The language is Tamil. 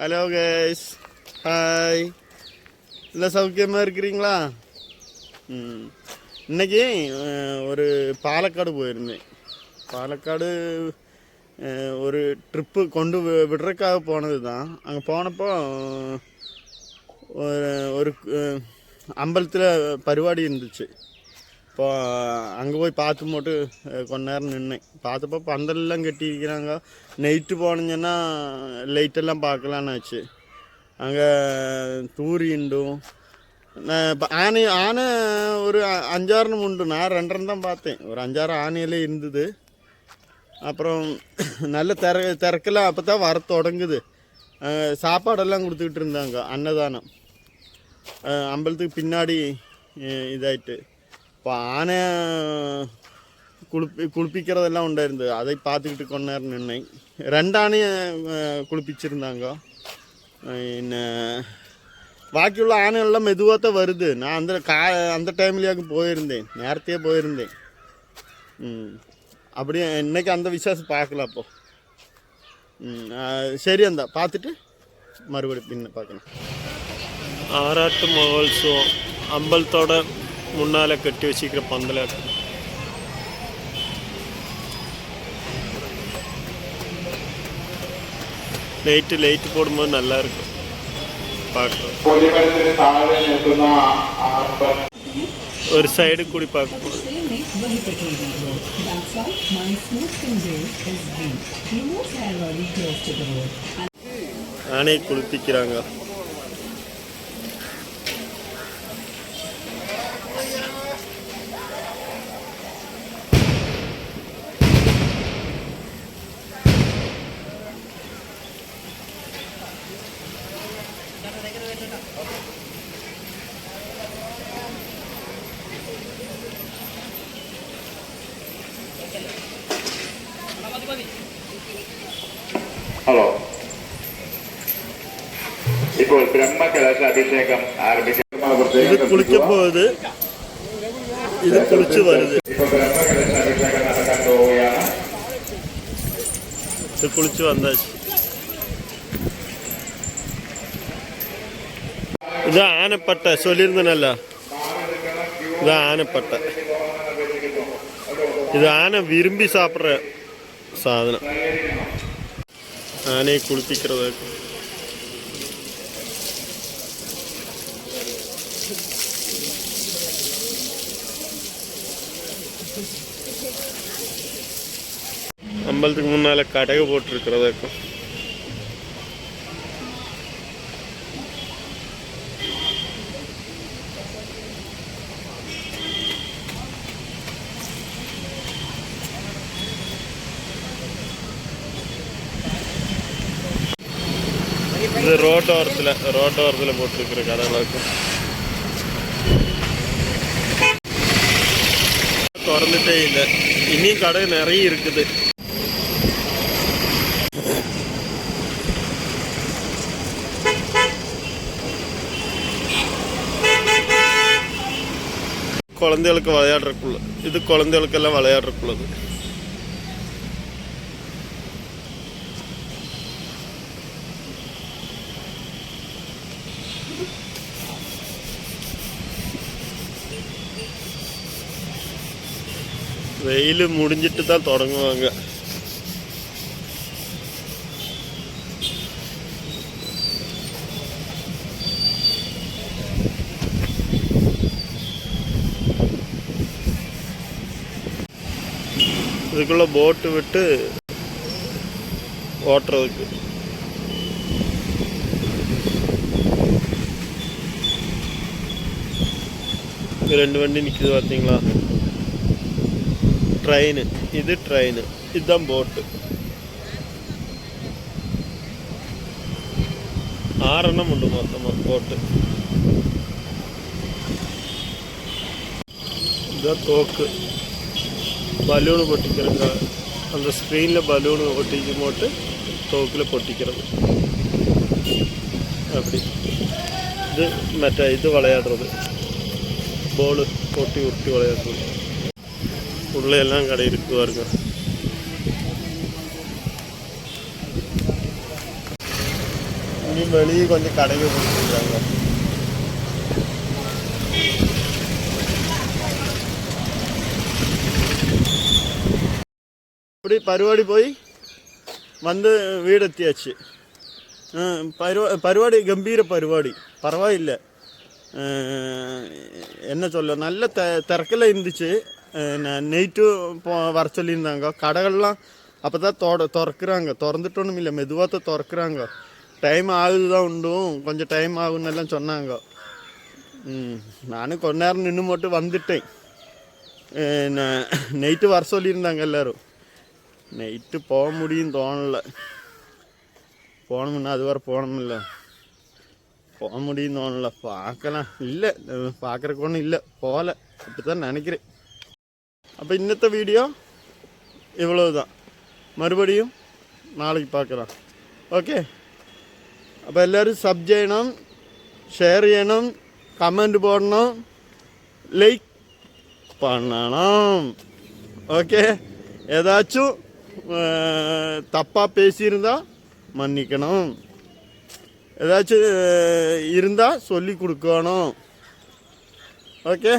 Hello guys, hi. இல்லை சௌக்கியமாக இருக்கிறீங்களா? இன்றைக்கி ஒரு பாலக்காடு போயிருந்தேன். பாலக்காடு ஒரு ட்ரிப்பு கொண்டு விடுறதுக்காக போனது தான். அங்கே போனப்போ ஒரு அம்பலத்தில் பரிபாடி இருந்துச்சு. இப்போ அங்கே போய் பார்த்து போட்டு கொஞ்ச நேரம் நின்னேன். பார்த்தப்போ பந்தலெல்லாம் கட்டியிருக்கிறாங்க. நைட்டு போனீங்கன்னா லைட்டெல்லாம் பார்க்கலான்னு ஆச்சு. அங்கே தூரிண்டும் இப்போ ஆனை ஒரு 5-6 உண்டு. நான் 2 தான் பார்த்தேன். ஒரு 5-6 ஆனையிலே இருந்தது. அப்புறம் நல்ல திறக்கெல்லாம் அப்போ தான் வர தொடங்குது. சாப்பாடெல்லாம் கொடுத்துக்கிட்டு இருந்தாங்க, அன்னதானம். அம்பலத்துக்கு பின்னாடி இதாயிட்டு இப்போ ஆனை குளிப்பிக்கிறதெல்லாம் உண்டாயிருந்தது. அதை பார்த்துக்கிட்டு கொஞ்ச நேரம் நின்னேன். 2 ஆணையை குளிப்பிச்சிருந்தாங்க. பாக்கியுள்ள ஆனைகள்லாம் மெதுவாக தான் வருது. நான் அந்த டைம்லேயாக்கு போயிருந்தேன், நேரத்தையே போயிருந்தேன். அப்படியே இன்றைக்கி அந்த விசேஷம் பார்க்கல. அப்போ சரி, அந்த பார்த்துட்டு மறுபடி பின்ன பார்க்கணும். ஆராட்டு மகோத்சவம் அம்பலத்தோட முன்னால் கட்டி வச்சுக்கிற பந்தலாட்டு. லைட்டு போடும்போது நல்லா இருக்கும் பார்க்கலாம். ஒரு சைடு கூடி பார்க்கணும். ஆனை குளிப்பிக்கிறாங்க. ഹലോ, ഇപ്പോൾ ബ്രഹ്മകലശ അഭിഷേകം ആരംഭിക്കും. ഇത് കുളിച്ചപ്പോൾ ഇത് കുളിച്ച് വരുത്. ഇപ്പോൾ ബ്രഹ്മകലശ അഭിഷേകം നടക്കാൻ പോവുകയാണ്. ഇത് കുളിച്ച് വന്നാച്ച്. ഇത് ആനപ്പട്ട ചൊല്ലിരുന്നല്ല. ഇത് ആനപ്പട്ട. ഇത് ആന വിരുമ്പി സാപ്പിட்ற സാധനം. ആനയെ കുളിപ്പിക്കുന്നത്. அம்பலத்துக்கு முன்னால கடகு போட்டிருக்கிறதாக்கும். இது ரோட்டோரத்தில் போட்டிருக்கிற கடைகளுக்கும் திறந்துட்டே இல்லை. இனியும் கடை நிறைய இருக்குது. குழந்தைகளுக்கு விளையாடுறக்குள்ள, இது குழந்தைகளுக்கெல்லாம் விளையாடுறக்குள்ளது. வெயில் முடிஞ்சிட்டு தான் தொடங்குவாங்க. இதுக்குள்ள போட்டு விட்டு ஓட்டுறதுக்கு. இது 2 வண்டி நிற்கிது பார்த்தீங்களா? ட்ரெயின். இது ட்ரெயின், இதுதான் போட்டு. 6 உண்டு மொத்தமாக போட்டு. இதுதான் தோக்கு. பலூனு பொட்டிக்கிறங்க. அந்த ஸ்க்ரீனில் பலூனு ஒட்டிக்கும் போட்டு தோக்கில் பொட்டிக்கிறது. அப்படி இது இது விளையாடுறது. போலு போட்டி உருட்டி விளையாடுறது. உள்ளே எல்லாம் கடை இருக்கு பாருங்க. இங்கேயும் வெளியே கொஞ்சம் கடைகள் கொடுத்துருக்காங்க. இப்படி പരിപാടി പോയി വന്ന് വീടെത്തിയാச்சு. പരിപാടി ഗംഭീര പരിപാടി, பரவாயில்லை. என்ன சொல்ல, நல்ல திறக்கில் இருந்துச்சு. நைட்டு வர சொல்லியிருந்தாங்க. கடைகள்லாம் அப்போ தான் திறக்கிறாங்க, திறந்துட்டோன்னு இல்லை, மெதுவாக தான் திறக்கிறாங்க. டைம் ஆகுது தான் உண்டும், கொஞ்சம் டைம் ஆகுன்னு எல்லாம் சொன்னாங்க. நானும் கொஞ்ச நேரம் நின்று மட்டும் வந்துட்டேன். நைட்டு வர சொல்லியிருந்தாங்க எல்லோரும். நைட்டு போக முடியும் தோணலை. போகணும்னா அது வரை போகணுமில்ல, போக முடியும் தோணலை. பார்க்கலாம், இல்லை பார்க்குறக்கு ஒன்றும் இல்லை, போகலை, அப்படி தான் நினைக்கிறேன். அப்போ இன்னத்த வீடியோ இவ்வளவு தான். மறுபடியும் நாளைக்கு பார்க்கலாம். ஓகே, அப்போ எல்லோரும் சப் செய்யணும், ஷேர் செய்யணும், கமெண்ட் போடணும், லைக் பண்ணணும். ஓகே, ஏதாச்சும் தப்பாக பேசியிருந்தா மன்னிக்கணும், ஏதாச்சும் இருந்தால் சொல்லி கொடுக்கணும். ஓகே.